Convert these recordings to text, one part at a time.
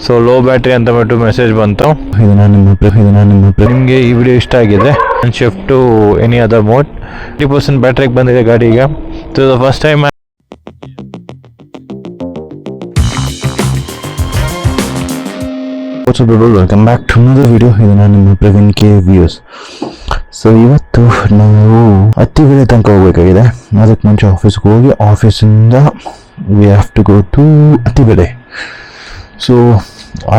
So low battery ಅಂತ ಬಿಟ್ಟು message ಬಂತು. ನಿಮಗೆ ಈ ವಿಡಿಯೋ ಇಷ್ಟ ಆಗಿದೆ shift to any other mode. 30% ಬ್ಯಾಟ್ರಿಗೆ ಬಂದಿದೆ ಗಾಡಿ ಈಗ. So the first time welcome back to another video. ಇದು ನಾನು ನಿಮ್ಮ ಪ್ರವೀಣ್ ಕೆ ವ್ಯೂಸ್. ಸೊ ಇವತ್ತು ನಾವು ಹತ್ತಿಬೆಲೆ ತನಕ ಹೋಗ್ಬೇಕಾಗಿದೆ. ಅದಕ್ಕೆ ಮುಂಚೆ ಆಫೀಸ್ಗೆ ಹೋಗಿ ಆಫೀಸಿಂದ we have to go to Hattibele. So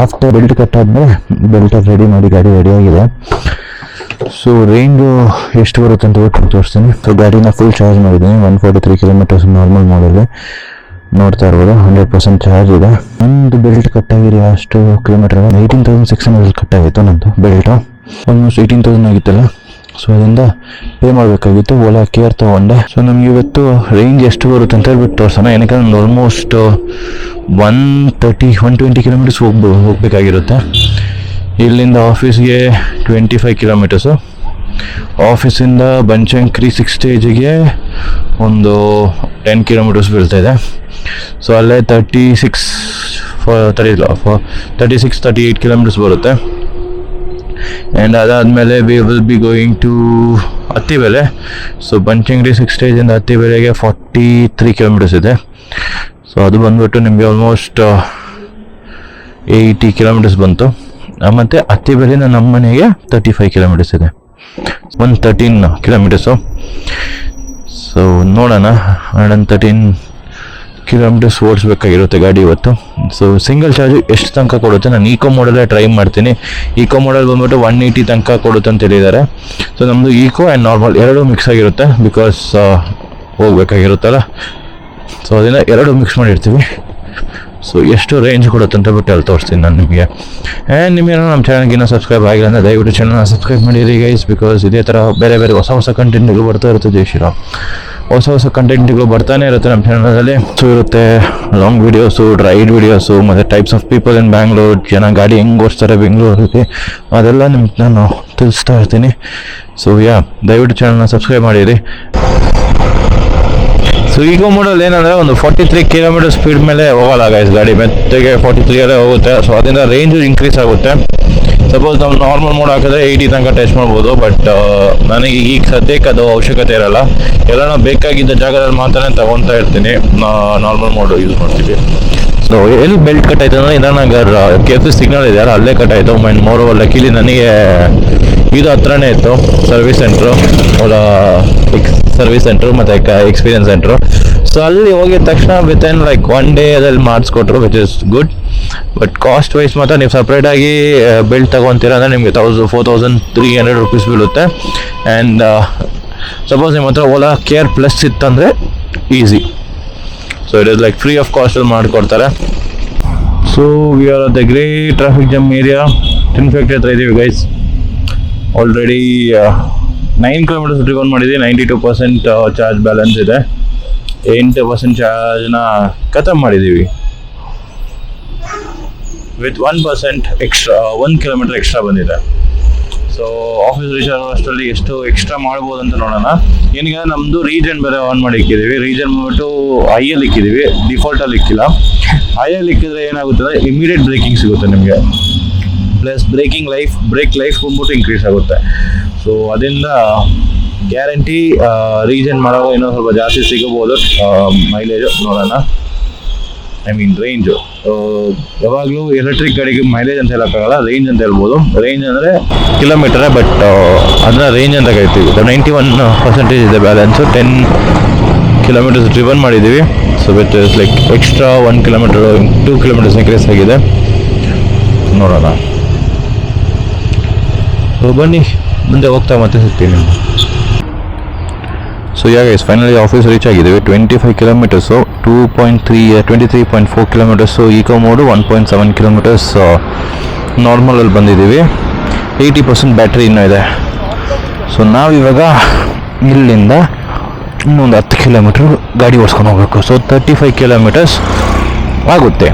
after belt cut ಆದಮೇಲೆ ಬೆಲ್ಟ್ ರೆಡಿ ಮಾಡಿ ಗಾಡಿ ರೆಡಿಯಾಗಿದೆ. ಸೊ ರೇಂಜು ಎಷ್ಟು ಬರುತ್ತೆ ಅಂತ ತೋರಿಸ್ತೀನಿ. ಸೊ ಗಾಡಿನ ಫುಲ್ ಚಾರ್ಜ್ ಮಾಡಿದ್ದೀನಿ. 143 ಕಿಲೋಮೀಟರ್ಸ್ ನಾರ್ಮಲ್ ಮಾಡಲ್ಲಿ ನೋಡ್ತಾ ಇರ್ಬೋದು. 100% ಚಾರ್ಜ್ ಇದೆ. ನಂದು ಬೆಲ್ಟ್ ಕಟ್ಟಾಗಿರಿ ಅಷ್ಟು ಕಿಲೋಮೀಟರ್ 18,600 ಕಟ್ಟಾಗಿತ್ತು. ನಂದು ಬೆಲ್ಟು ಆಲ್ಮೋಸ್ಟ್ 18,000 ಆಗಿತ್ತಲ್ಲ. ಸೊ ಅದರಿಂದ ಪೇ ಮಾಡಬೇಕಾಗಿತ್ತು. ಓಲಾ ಕೇರ್ ತೊಗೊಂಡೆ. ಸೊ ನಮ್ಗೆ ಇವತ್ತು ರೇಂಜ್ ಎಷ್ಟು ಬರುತ್ತೆ ಅಂತ ಹೇಳ್ಬಿಟ್ಟು ತೋರಿಸೋಣ. ಏನಕ್ಕೆ ನಾನು ಆಲ್ಮೋಸ್ಟ್ 120 ಕಿಲೋಮೀಟರ್ಸ್ ಹೋಗಬೇಕಾಗಿರುತ್ತೆ. ಇಲ್ಲಿಂದ ಆಫೀಸ್ಗೆ 25 ಕಿಲೋಮೀಟರ್ಸು. ಆಫೀಸಿಂದ ಬನಶಂಕರಿ 6 ಸ್ಟೇಜಿಗೆ ಒಂದು 10 ಕಿಲೋಮೀಟರ್ಸ್ ಬೀಳ್ತಾಯಿದೆ. ಸೊ ಅಲ್ಲೇ 38 ಕಿಲೋಮೀಟರ್ಸ್ ಬರುತ್ತೆ. ಆ್ಯಂಡ್ ಅದಾದಮೇಲೆ we will be going to Hattibele. So Banashankari 6 ಸ್ಟೇಜಿಂದ ಹತ್ತಿಬೆಲೆಗೆ 43 ಕಿಲೋಮೀಟರ್ಸ್ ಇದೆ. ಸೊ ಅದು ಬಂದುಬಿಟ್ಟು ನಿಮಗೆ ಆಲ್ಮೋಸ್ಟ್ 80 ಕಿಲೋಮೀಟರ್ಸ್ ಬಂತು. ಮತ್ತು ಹತ್ತಿಬೆಲೆಯಿಂದ ನಮ್ಮ ಮನೆಗೆ 35 ಕಿಲೋಮೀಟರ್ಸ್ ಇದೆ. 113 ಕಿಲೋಮೀಟರ್ಸು. ಸೊ ನೋಡೋಣ, 113 ಕಿಲೋಮೀಟರ್ಸ್ ಓಡಿಸ್ಬೇಕಾಗಿರುತ್ತೆ ಗಾಡಿ ಇವತ್ತು. ಸೊ ಸಿಂಗಲ್ ಚಾರ್ಜ್ ಎಷ್ಟು ತನಕ ಕೊಡುತ್ತೆ, ನಾನು ಈಕೋ ಮಾಡಲ್ಲೇ ಟ್ರೈ ಮಾಡ್ತೀನಿ. ಈಕೋ ಮಾಡಲ್ ಬಂದ್ಬಿಟ್ಟು 180 ತನಕ ಕೊಡುತ್ತೆ ಅಂತ ಹೇಳಿದ್ದಾರೆ. ಸೊ ನಮ್ಮದು ಈಕೋ ಆ್ಯಂಡ್ ನಾರ್ಮಲ್ ಎರಡೂ ಮಿಕ್ಸ್ ಆಗಿರುತ್ತೆ, ಬಿಕಾಸ್ ಹೋಗ್ಬೇಕಾಗಿರುತ್ತಲ್ಲ. ಸೊ ಅದನ್ನು ಎರಡೂ ಮಿಕ್ಸ್ ಮಾಡಿರ್ತೀವಿ. ಸೊ ಎಷ್ಟು ರೇಂಜ್ ಕೊಡುತ್ತೆ ಅಂತ ಬಿಟ್ಟು ಅಲ್ಲಿ ತೋರಿಸ್ತೀನಿ ನಾನು ನಿಮಗೆ. ಆ್ಯಂಡ್ ನಿಮಗೇನೋ ನಮ್ಮ ಚಾನಲ್ಗೆ ಇನ್ನೂ ಸಬ್ಸ್ಕ್ರೈಬ್ ಆಗಿಲ್ಲ ಅಂದರೆ ದಯವಿಟ್ಟು ಚಾನಲ್ನ ಸಬ್ಸ್ಕ್ರೈಬ್ ಮಾಡಿರಿ ಗೈಸ್. ಬಿಕಾಸ್ ಇದೇ ಥರ ಬೇರೆ ಬೇರೆ ಹೊಸ ಕಂಟೆಂಟ್ಗಳು ಬರ್ತಾ ಇರುತ್ತೆ. ಜೈ ಶ್ರೀರಾಮ್. ಹೊಸ ಕಂಟೆಂಟ್ಗಳು ಬರ್ತಾನೆ ಇರುತ್ತೆ ನಮ್ಮ ಚಾನಲಲ್ಲಿ. ಸೊ ಇರುತ್ತೆ ಲಾಂಗ್ ವೀಡಿಯೋಸು, ರೈಡ್ ವೀಡಿಯೋಸು, ಮತ್ತು types of people in Bangalore, ಜನ ಗಾಡಿ ಹೆಂಗೆ ಓಡಿಸ್ತಾರೆ ಬೆಂಗಳೂರಿಗೆ, ಅದೆಲ್ಲ ನಿಮ್ಗೆ ನಾನು ತಿಳಿಸ್ತಾ ಇರ್ತೀನಿ. ಸೊ ದಯವಿಟ್ಟು ಚಾನಲ್ನ ಸಬ್ಸ್ಕ್ರೈಬ್ ಮಾಡಿರಿ. ಸೊ ಈಗೋ ಮಾಡಲ್ ಏನಂದರೆ ಒಂದು 43 ಕಿಲೋಮೀಟರ್ ಸ್ಪೀಡ್ ಮೇಲೆ ಹೋಗಲ್ಲ ಗೈಸ್. ಗಾಡಿ ಮೆತ್ತಗೆ 43 ಅಲ್ಲೇ ಹೋಗುತ್ತೆ. ಸೊ ಅದರಿಂದ ರೇಂಜು ಇನ್ಕ್ರೀಸ್ ಆಗುತ್ತೆ. ಸಪೋಸ್ ನಾವು ನಾರ್ಮಲ್ ಮೋಡ್ ಹಾಕಿದ್ರೆ 80 ತನಕ ಟೆಸ್ಟ್ ಮಾಡ್ಬೋದು. ಬಟ್ ನನಗೆ ಈಗ ಸದ್ಯಕ್ಕೆ ಅದು ಅವಶ್ಯಕತೆ ಇರಲ್ಲ. ಎಲ್ಲ ನಾವು ಬೇಕಾಗಿದ್ದ ಜಾಗದಲ್ಲಿ ಮಾತ್ರ ತಗೊತಾ ಇರ್ತೀನಿ. ನಾರ್ಮಲ್ ಮೋಡ್ ಯೂಸ್ ಮಾಡ್ತೀವಿ. ಸೊ ಎಲ್ಲಿ ಬೆಲ್ಟ್ ಕಟ್ ಆಯ್ತು ಅಂದರೆ ಇಂದ್ರಾನಗರ್ KFC ಸಿಗ್ನಲ್ ಇದೆಯಲ್ಲ, ಅಲ್ಲೇ ಕಟ್ ಆಯಿತು. ಮೈನ್ ಮೋರೋವರ್ ಲಕ್ಕಿಲಿ ನನಗೆ ಇದು ಹತ್ರನೇ ಇತ್ತು ಸರ್ವಿಸ್ ಸೆಂಟ್ರು, ಸರ್ವಿಸ್ ಸೆಂಟ್ರು ಮತ್ತು ಎಕ್ಸ್ಪೀರಿಯನ್ಸ್ ಸೆಂಟ್ರು. ಸೊ ಅಲ್ಲಿ ಹೋಗಿದ ತಕ್ಷಣ ವಿತಿನ್ ಲೈಕ್ 1 ಡೇ ಅದಲ್ಲಿ ಮಾಡಿಸ್ಕೊಟ್ರು, which is good. But cost wise ಮಾತ್ರ ನೀವು ಸಪ್ರೇಟಾಗಿ ಬೆಲ್ಟ್ ತೊಗೊತೀರ ಅಂದರೆ ನಿಮಗೆ 4,300 ರುಪೀಸ್ ಬೀಳುತ್ತೆ. ಆ್ಯಂಡ್ ಸಪೋಸ್ ನಿಮ್ಮ ಹತ್ರ ಓಲಾ ಕೇರ್ ಪ್ಲಸ್ ಇತ್ತಂದರೆ easy. So it is like free of ಕಾಸ್ಟಲ್ಲಿ ಮಾಡಿಕೊಡ್ತಾರೆ. So we are the great traffic jam area. Tin factory ಹತ್ರ ಇದ್ದೀವಿ ಗೈಸ್. ಆಲ್ರೆಡಿ 9 ಕಿಲೋಮೀಟರ್ಸ್ ಡ್ರಿವನ್ ಮಾಡಿದ್ದೀವಿ. 92% ಚಾರ್ಜ್ ಬ್ಯಾಲೆನ್ಸ್ ಇದೆ. 8% ಚಾರ್ಜ್ನ ಖತಮ್ ಮಾಡಿದ್ದೀವಿ ವಿತ್ 1% ಎಕ್ಸ್ಟ್ರಾ, 1 ಕಿಲೋಮೀಟರ್ ಎಕ್ಸ್ಟ್ರಾ ಬಂದಿದೆ. ಸೊ ಆಫೀಸ್ ರೀಚ್ ಆಗೋ ಅಷ್ಟರಲ್ಲಿ ಎಷ್ಟು ಎಕ್ಸ್ಟ್ರಾ ಮಾಡ್ಬೋದು ಅಂತ ನೋಡೋಣ. ಏನಕ್ಕೆ ನಮ್ಮದು ರೀಜನ್ ಬೇರೆ ಆನ್ ಮಾಡಿ ಇಕ್ಕಿದ್ದೀವಿ. ರೀಜನ್ ಬಂದ್ಬಿಟ್ಟು ಐಯಲ್ಲಿ ಇಕ್ಕಿದ್ದೀವಿ, ಡಿಫಾಲ್ಟಲ್ಲಿ ಇಕ್ಕಿಲ್ಲ. ಐಯಲ್ಲಿ ಇಕ್ಕಿದ್ರೆ ಏನಾಗುತ್ತೆ ಅಂದರೆ ಇಮಿಡಿಯೇಟ್ ಬ್ರೇಕಿಂಗ್ ಸಿಗುತ್ತೆ ನಿಮಗೆ. ಪ್ಲಸ್ ಬ್ರೇಕ್ ಲೈಫ್ ಬಂದ್ಬಿಟ್ಟು ಇನ್ಕ್ರೀಸ್ ಆಗುತ್ತೆ. ಸೊ ಅದರಿಂದ ಗ್ಯಾರಂಟಿ ರೀಜನ್ ಮಾಡುವಾಗ ಇನ್ನೂ ಸ್ವಲ್ಪ ಜಾಸ್ತಿ ಸಿಗಬಹುದು ಮೈಲೇಜು. ನೋಡೋಣ, ಐ ಮೀನ್ ರೇಂಜು. ಯಾವಾಗಲೂ ಎಲೆಕ್ಟ್ರಿಕ್ ಗಾಡಿಗೆ ಮೈಲೇಜ್ ಅಂತ ಹೇಳೋಕ್ಕಾಗಲ್ಲ, ರೇಂಜ್ ಅಂತ ಹೇಳ್ಬೋದು. ರೇಂಜ್ ಅಂದರೆ ಕಿಲೋಮೀಟರೇ, ಬಟ್ ಅದನ್ನ ರೇಂಜ್ ಅಂತ ಕರಿತೀವಿ. 91% ಇದೆ ಬ್ಯಾಲೆನ್ಸು. 10 ಕಿಲೋಮೀಟರ್ಸ್ ಡ್ರಿವನ್ ಮಾಡಿದ್ದೀವಿ. So with is like extra 1 kilometre 2 kilometres increase ಆಗಿದೆ. ನೋಡೋಣ. ಸೊ ಬನ್ನಿ ಮುಂದೆ ಹೋಗ್ತಾ ಮತ್ತೆ ಸಿಗ್ತೀನಿ. So guys finally office reach ಆಗಿದ್ದೀವಿ. 25 kilometres, 23.4 kilometres eco mode, 1.7 kilometres ನಾರ್ಮಲಲ್ಲಿ ಬಂದಿದ್ದೀವಿ. 80% ಬ್ಯಾಟ್ರಿ ಇನ್ನೂ ಇದೆ. ಸೊ ನಾವಿವಾಗ ಇಲ್ಲಿಂದ ಇನ್ನೊಂದು 10 ಕಿಲೋಮೀಟ್ರ್ ಗಾಡಿ ಓಡಿಸ್ಕೊಂಡು ಹೋಗಬೇಕು. ಸೊ 35 ಕಿಲೋಮೀಟರ್ಸ್ ಆಗುತ್ತೆ.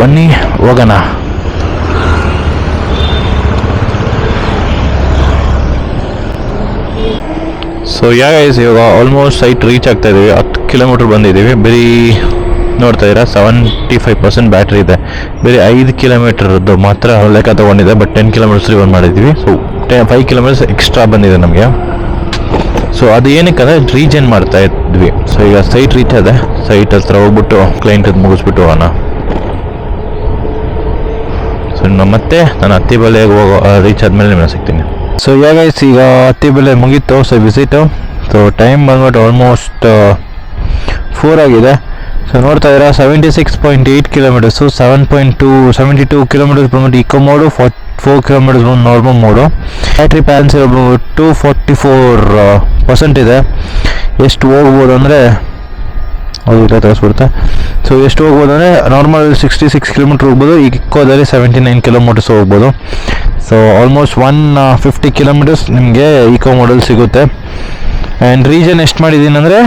ಬನ್ನಿ ಹೋಗೋಣ. ಸೊ ಗೈಸ್ ಇವಾಗ ಆಲ್ಮೋಸ್ಟ್ ಸೈಟ್ ರೀಚ್ ಆಗ್ತಾ ಇದ್ದೀವಿ. 10 ಕಿಲೋಮೀಟ್ರ್ ಬಂದಿದ್ದೀವಿ. ಬರೀ ನೋಡ್ತಾ ಇದ್ದೀರಾ 75% ಬ್ಯಾಟ್ರಿ ಇದೆ. ಬೇರೆ 5 ಕಿಲೋಮೀಟರ್ದು ಮಾತ್ರ ಲೆಕ್ಕ ತೊಗೊಂಡಿದೆ, ಬಟ್ 10 ಕಿಲೋಮೀಟರ್ಸ್ ರಿವನ್ ಮಾಡಿದ್ವಿ. ಸೊ 5 ಕಿಲೋಮೀಟರ್ಸ್ ಎಕ್ಸ್ಟ್ರಾ ಬಂದಿದೆ ನಮಗೆ. ಸೊ ಅದು ಏನಕ್ಕೆ ಅಂದರೆ ರೀಜನ್ ಮಾಡ್ತಾ ಇದ್ವಿ. ಸೊ ಈಗ ಸೈಟ್ ರೀಚ್ ಇದೆ, ಸೈಟ್ ಹತ್ರ ಹೋಗ್ಬಿಟ್ಟು ಕ್ಲೈಂಟ್ ಮುಗಿಸ್ಬಿಟ್ಟು ಹೋಗೋಣ. ಸೊ ಮತ್ತೆ ನಾನು ಅತ್ತಿಬೆಲೆಗೆ ಹೋಗೋ ರೀಚ್ ಆದಮೇಲೆ ನಿಮ್ಮನ್ನ ಸಿಗ್ತೀನಿ. ಸೊ ಈಗ ಅತ್ತಿಬೆಲೆ ಮುಗೀತು. So visit. ಸೊ ಟೈಮ್ ಬಂದ್ಬಿಟ್ಟು ಆಲ್ಮೋಸ್ಟ್ 4 ಆಗಿದೆ. ಸೊ ನೋಡ್ತಾ ಇದ್ದೀರಾ 76.8 ಕಿಲೋಮೀಟರ್ಸು, 72 ಕಿಲೋಮೀಟರ್ಸ್ ಬಂದ್ಬಿಟ್ಟು ಇಕೋ ಮೋಡು, 4 ಕಿಲೋಮೀಟರ್ಸ್ ಬಂದು ನಾರ್ಮಲ್ ಮೋಡು. ಬ್ಯಾಟ್ರಿ ಬ್ಯಾಲೆನ್ಸ್ ಬಂದ್ಬಿಟ್ಟು 44% ಇದೆ. ಎಷ್ಟು ಹೋಗ್ಬೋದು ಅಂದರೆ ಅದು ಇಲ್ಲ ತರಿಸ್ಬಿಡುತ್ತೆ. ಸೊ ಎಷ್ಟು ಹೋಗ್ಬೋದು ಅಂದರೆ ನಾರ್ಮಲ್ 66 ಕಿಲೋಮೀಟ್ರ್ ಹೋಗ್ಬೋದು, ಈಗ ಇಕ್ಕೋದಲ್ಲಿ 79 ಕಿಲೋಮೀಟರ್ಸ್ ಹೋಗ್ಬೋದು. ಸೊ ಆಲ್ಮೋಸ್ಟ್ 150 ಕಿಲೋಮೀಟರ್ಸ್ ನಿಮಗೆ ಇಕೋ ಮೋಡಲ್ ಸಿಗುತ್ತೆ. ಆ್ಯಂಡ್ ರೀಜನ್ ಎಷ್ಟು ಮಾಡಿದ್ದೀನಿ ಅಂದರೆ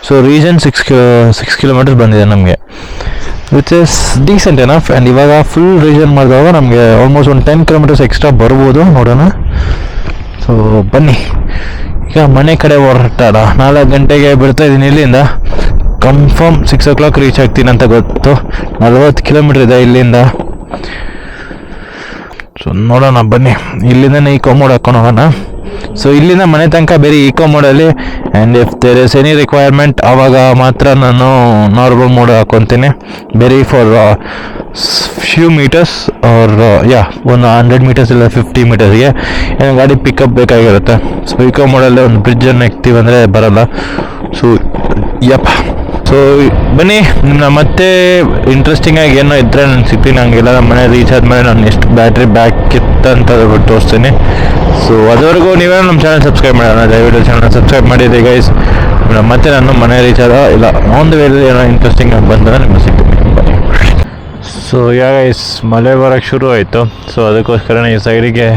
ಸೊ ರೀಜನ್ 6 ಕಿಲೋಮೀಟರ್ಸ್ ಬಂದಿದೆ ನಮಗೆ, which is decent enough. And ಇವಾಗ ಫುಲ್ ರೀಜನ್ ಮಾಡಿದಾಗ ನಮಗೆ ಆಲ್ಮೋಸ್ಟ್ ಒಂದು 10 ಕಿಲೋಮೀಟರ್ಸ್ ಎಕ್ಸ್ಟ್ರಾ ಬರ್ಬೋದು, ನೋಡೋಣ. ಸೊ ಬನ್ನಿ ಈಗ ಮನೆ ಕಡೆ ಹೊರಟಾಡ. 4 ಗಂಟೆಗೆ ಬಿಡ್ತಾಯಿದ್ದೀನಿ ಇಲ್ಲಿಂದ. ಕನ್ಫರ್ಮ್ 6 o'clock ರೀಚ್ ಆಗ್ತೀನಿ ಅಂತ ಗೊತ್ತು. 40 ಕಿಲೋಮೀಟ್ರ್ ಇದೆ ಇಲ್ಲಿಂದ. ಸೊ ನೋಡೋಣ ಬನ್ನಿ, ಇಲ್ಲಿಂದನೇ ಈಕೋ ಮೋಡ್ ಹಾಕೊಂಡು ಹೋಗೋಣ. ಸೊ ಇಲ್ಲಿಂದ ಮನೆ ತನಕ ಬೇರೆ ಈಕೋ ಮೋಡಲ್ಲಿ, and if there is any requirement ಆವಾಗ ಮಾತ್ರ ನಾನು ನಾರ್ಮಲ್ ಮೋಡ್ ಹಾಕ್ಕೊತೀನಿ. ಬೇರೆ ಫಾರ್ ಫ್ಯೂ ಮೀಟರ್ಸ್ ಆರ್ ಒಂದು 100 ಮೀಟರ್ಸ್ ಇಲ್ಲ 50 ಮೀಟರ್ಸ್ಗೆ ಏನೋ ಗಾಡಿ ಪಿಕಪ್ ಬೇಕಾಗಿರುತ್ತೆ. ಸೊ ಈಕೋ ಮೋಡಲ್ಲಿ ಒಂದು ಬ್ರಿಡ್ಜನ್ನು ಎಕ್ತೀವಿ ಅಂದರೆ ಬರೋಲ್ಲ. ಸೊ ಸೊ ಬನ್ನಿ, ನಿಮ್ಮನ್ನ ಮತ್ತೆ ಇಂಟ್ರೆಸ್ಟಿಂಗ್ ಆಗಿ ಏನೋ ಇದ್ದರೆ ನಾನು ಸಿಗ್ತೀನಿ. ಹಂಗೆಲ್ಲ ನಮ್ಮ ಮನೆ ರೀಚ್ ಆದಮೇಲೆ ನಾನು ಎಷ್ಟು ಬ್ಯಾಟ್ರಿ ಬ್ಯಾಕ್ ಇತ್ತು ಅಂತ ತೋರಿಸ್ತೀನಿ. ಸೊ ಅದುವರೆಗೂ ನೀವೇ ನಮ್ಮ ಚಾನಲ್ ಸಬ್ಸ್ಕ್ರೈಬ್ ಮಾಡೋಣ, ದಯವಿಟ್ಟು ಚಾನಲ್ ಸಬ್ಸ್ಕ್ರೈಬ್ ಮಾಡಿದೆ ಗೈಸ್. ಮತ್ತೆ ನಾನು ಮನೆ ರೀಚ್ ಆದ ಇಲ್ಲ ಆನ್ ದ ವೇಲಿ ಏನೋ ಇಂಟ್ರೆಸ್ಟಿಂಗ್ ಆಗಿ ಬಂದರೆ ನಿಮಗೆ ಸಿಗ್ತೀನಿ. ಬನ್ನಿ. ಸೊ ಗೈಸ್ ಮಳೆ ಬರೋಕ್ಕೆ ಶುರು ಆಯಿತು. ಸೊ ಅದಕ್ಕೋಸ್ಕರ ಈ ಸೈಡಿಗೆ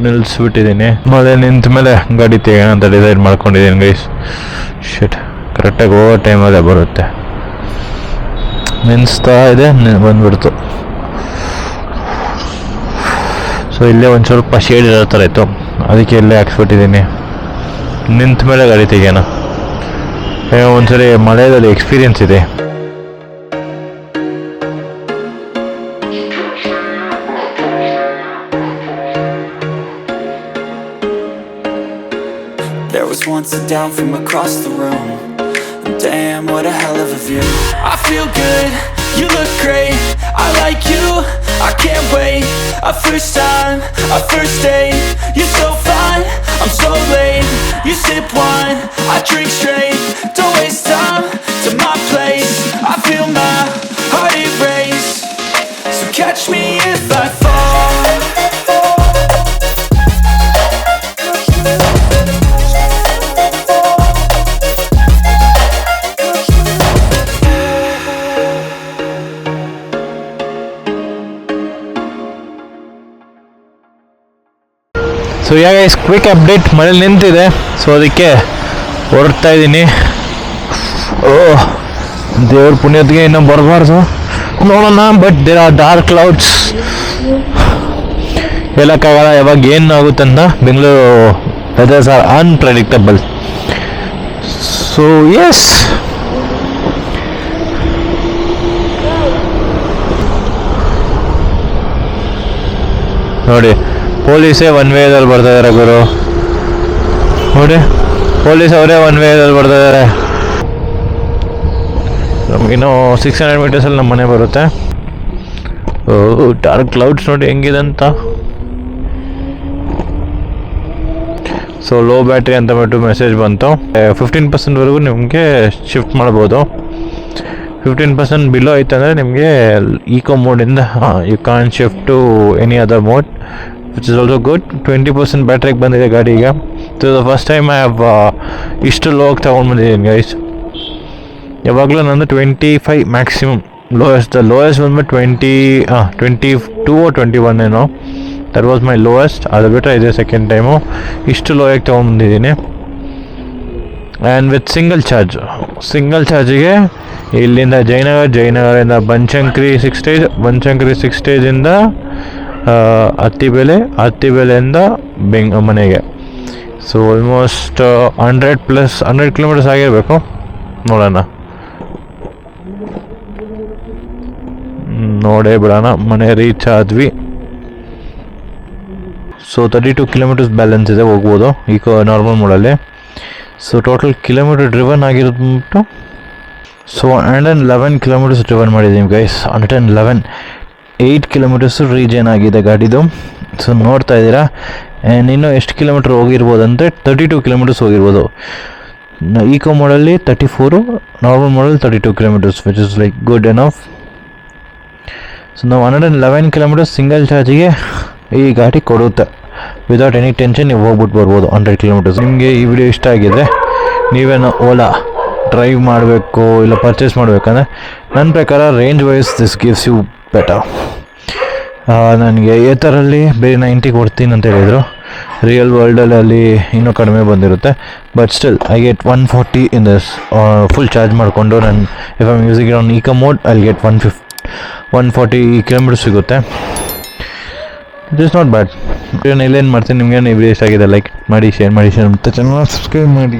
ನಿಲ್ಲಿಸ್ಬಿಟ್ಟಿದ್ದೀನಿ. ಮಳೆ ನಿಂತ ಮೇಲೆ ಗಾಡಿ ತೆಗೋಣ ಅಂತ ಡಿಸೈಡ್ ಮಾಡ್ಕೊಂಡಿದ್ದೀನಿ ಗೈಸ್. ಕರೆಕ್ಟಾಗಿ ಓವರ್ ಟೈಮಲ್ಲೇ ಬರುತ್ತೆ. ನಿಲ್ಲಿಸ್ತಾ ಇದೆ, ಬಂದ್ಬಿಡ್ತು. ಸೊ ಇಲ್ಲೇ ಒಂದು ಸ್ವಲ್ಪ ಶೇಡ್ ಇರೋ ಥರ ಇತ್ತು, ಅದಕ್ಕೆ ಇಲ್ಲೇ ಹಾಕ್ಸ್ಬಿಟ್ಟಿದ್ದೀನಿ. ನಿಂತ ಮೇಲೆ ಗಾಡಿ ತೆಗಿಯೋಣ. ಒಂದ್ಸರಿ ಮಳೆಯಲ್ಲಿ ಎಕ್ಸ್ಪೀರಿಯನ್ಸ್ ಇದೆ. There was once a down from across the room. Damn, what a hell of a view. I feel good, you look great, I like you, I can't wait. A first time, a first date, you're so fine, I'm so late. You sip wine, I drink straight, don't waste time to my place. I feel my heart erase, so catch me if I fall. So guys quick update, ಮಳೆ ನಿಂತಿದೆ. So ಅದಕ್ಕೆ ಹೊರಡ್ತಾ ಇದ್ದೀನಿ. ದೇವ್ರ ಪುಣ್ಯದ್ಗೆ ಇನ್ನೂ ಬರಬಾರ್ದು, ನೋಡೋಣ. But there are dark clouds, ಹೇಳೋಕ್ಕಾಗಲ್ಲ ಯಾವಾಗ ಏನು ಆಗುತ್ತಂತ. Bengaluru weathers are unpredictable. So yes, ನೋಡಿ ಪೊಲೀಸೇ ಒನ್ ವೇದಲ್ಲಿ ಬರ್ತಾ ಇದ್ದಾರೆ ಗುರು. ನೋಡಿ ಪೊಲೀಸ್ ಅವರೇ ಒನ್ ವೇದಲ್ಲಿ ಬರ್ತಾ ಇದ್ದಾರೆ. ನಮಗಿನ್ನೂ 600 ಮೀಟರ್ಸಲ್ಲಿ ನಮ್ಮ ಮನೆ ಬರುತ್ತೆ. ಡಾರ್ಕ್ ಕ್ಲೌಡ್ಸ್ ನೋಡಿ ಹೆಂಗಿದೆ ಅಂತ. ಸೊ ಲೋ ಬ್ಯಾಟ್ರಿ ಅಂತ ಬಿಟ್ಟು ಮೆಸೇಜ್ ಬಂತು. 15%ವರೆಗೂ ನಿಮಗೆ ಶಿಫ್ಟ್ ಮಾಡ್ಬೋದು. 15% ಬಿಲೋ ಆಯ್ತು ಅಂದರೆ ನಿಮಗೆ ಈಕೋ ಮೋಡಿಂದ you can shift to any other mode, which is also good. 20% ಬ್ಯಾಟ್ರಿಗೆ ಬಂದಿದೆ ಗಾಡಿ ಈಗ. So the first time I have ಇಷ್ಟು ಲೋಗೆ ತೊಗೊಂಡು ಬಂದಿದ್ದೀನಿ ಗೈಸ್. ಯಾವಾಗಲೂ ನಂದು 25 ಮ್ಯಾಕ್ಸಿಮಮ್. ದ ಲೋಯೆಸ್ಟ್ ಬಂದ್ಬಿಟ್ಟು 22 or 21 ಏನೋ, ದಟ್ ವಾಸ್ ಮೈ ಲೋಯೆಸ್ಟ್. ಅದು ಬಿಟ್ಟರೆ ಇದೇ ಸೆಕೆಂಡ್ ಟೈಮು ಇಷ್ಟು ಲೋಯಾಗಿ ತೊಗೊಂಡ್ಬಂದಿದ್ದೀನಿ. ಆ್ಯಂಡ್ ವಿತ್ ಸಿಂಗಲ್ ಚಾರ್ಜಿಗೆ ಇಲ್ಲಿಂದ ಜಯನಗರದಿಂದ ಬನಶಂಕರಿ 6 ಸ್ಟೇಜ್, ಬನಶಂಕರಿ 6 ಸ್ಟೇಜಿಂದ ಅತ್ತಿಬೆಲೆಯಿಂದ ಮನೆಗೆ. ಸೊ ಆಲ್ಮೋಸ್ಟ್ 100 ಕಿಲೋಮೀಟರ್ಸ್ ಆಗಿರಬೇಕು. ನೋಡೋಣ, ನೋಡೇ ಬಿಡೋಣ. ಮನೆ ರೀಚ್ ಆದ್ವಿ. ಸೊ 32 ಕಿಲೋಮೀಟರ್ಸ್ ಬ್ಯಾಲೆನ್ಸ್ ಇದೆ, ಹೋಗ್ಬೋದು ಈಗ ನಾರ್ಮಲ್ ಮೋಡಲ್ಲಿ. ಸೊ ಟೋಟಲ್ ಕಿಲೋಮೀಟರ್ ಡ್ರಿವನ್ ಆಗಿರೋದ್ಬಿಟ್ಟು ಸೊ 111 ಕಿಲೋಮೀಟರ್ಸ್ ಡ್ರಿವನ್ ಮಾಡಿದ್ದೀವಿ ಗೈಸ್. 111 8 ಕಿಲೋಮೀಟರ್ಸು ರೀಜನ್ ಆಗಿದೆ ಗಾಡಿದು. ಸೊ ನೋಡ್ತಾ ಇದ್ದೀರಾ. ಆ್ಯಂಡ್ ಇನ್ನೂ ಎಷ್ಟು ಕಿಲೋಮೀಟ್ರ್ ಹೋಗಿರ್ಬೋದು ಅಂದರೆ 32 ಕಿಲೋಮೀಟರ್ಸ್ ಹೋಗಿರ್ಬೋದು. ಈಕೋ ಮೋಡಲ್ಲಿ 34, ನಾರ್ಮಲ್ ಮೋಡಲ್ಲಿ 32 kilometres, which is like good enough. So ನಾವು 111 ಕಿಲೋಮೀಟರ್ಸ್ ಸಿಂಗಲ್ ಚಾರ್ಜಿಗೆ ಈ ಗಾಡಿ ಕೊಡುತ್ತೆ. ವಿದೌಟ್ ಎನಿ ಟೆನ್ಷನ್ ನೀವು ಹೋಗ್ಬಿಟ್ಟು ಬರ್ಬೋದು 100 ಕಿಲೋಮೀಟರ್ಸ್. ನಿಮಗೆ ಈ ವಿಡಿಯೋ ಇಷ್ಟ ಆಗಿದ್ದರೆ ನೀವೇನು ಓಲಾ ಡ್ರೈವ್ ಮಾಡಬೇಕು ಇಲ್ಲ ಪರ್ಚೇಸ್ ಮಾಡಬೇಕಂದ್ರೆ ನನ್ನ ಪ್ರಕಾರ range wise this gives you better. ನನಗೆ ಏತರಲ್ಲಿ ಬೇರೆ 90 ಕೊಡ್ತೀನಿ ಅಂತ ಹೇಳಿದರು. ರಿಯಲ್ ವರ್ಲ್ಡಲ್ಲಿ ಇನ್ನೂ ಕಡಿಮೆ ಬಂದಿರುತ್ತೆ. But still I get 140 in this full charge ಮಾಡಿಕೊಂಡು. ನಾನು if I'm using it on eco mode I get 140 kilometre ಸಿಗುತ್ತೆ. It is not bad. ಇಲ್ಲೇನು ಮಾಡ್ತೀನಿ, ನಿಮ್ಗೇನು ಈ ವಿಡಿಯೋ ಇಷ್ಟ ಆಗಿದೆ ಲೈಕ್ ಮಾಡಿ, ಶೇರ್ ಮಾಡಿ, ಮತ್ತು ಚಾನಲ್ನ ಸಬ್ಸ್ಕ್ರೈಬ್ ಮಾಡಿ.